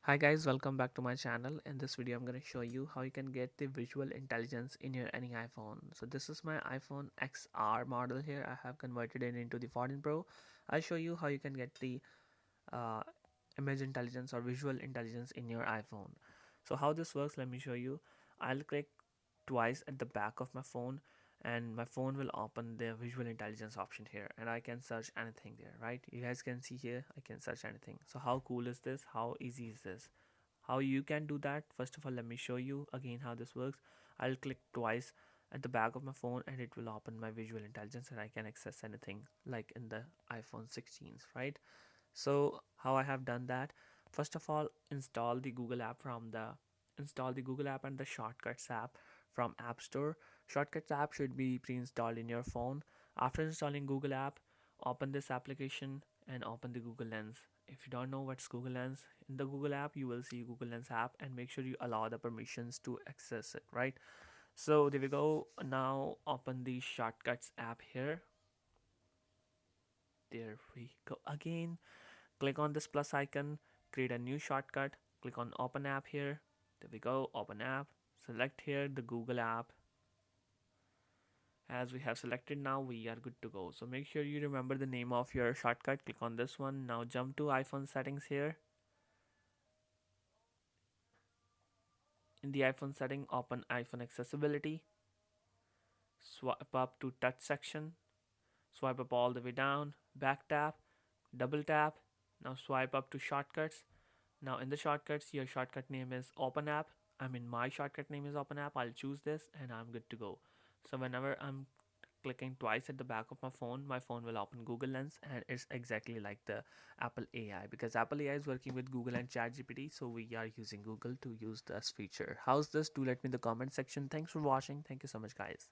Hi guys, welcome back to my channel. In this video I'm going to show you how you can get the visual intelligence in your any iPhone. So this is my iPhone XR model here. I have converted it into the 14 Pro. I'll show you how you can get the uh, image intelligence or visual intelligence in your iPhone. So how this works, let me show you. I'll click twice at the back of my phone and my phone will open the visual intelligence option here and I can search anything there, right? You guys can see here I can search anything. So how cool is this? How easy is this? How you can do that? First of all, let me show you again how this works. I'll click twice at the back of my phone and it will open my visual intelligence and I can access anything like in the iPhone 16s, right? So how I have done that, first of all, install the Google app and the Shortcuts app from App Store. Shortcuts app should be pre-installed in your phone. After installing Google app, open this application and open the Google Lens. If you don't know what's Google Lens, in the Google app you will see Google Lens app and make sure you allow the permissions to access it, right? So there we go. Now open the Shortcuts app here. There we go again. Click on this plus icon, create a new shortcut, click on open app here. There we go, open app. Select here the Google app. As we have selected, now we are good to go. So make sure you remember the name of your shortcut. Click on this one. Now jump to iPhone settings here. In the iPhone setting, open iPhone accessibility. Swipe up to touch section. Swipe up all the way down. Back tap, double tap. Now swipe up to shortcuts. Now in the shortcuts, your shortcut name is Open App. I mean, my shortcut name is Open App. I'll choose this and I'm good to go. So whenever I'm clicking twice at the back of my phone will open Google Lens and it's exactly like the Apple AI because Apple AI is working with Google and ChatGPT. So we are using Google to use this feature. How's this? Do let me in the comment section. Thanks for watching. Thank you so much, guys.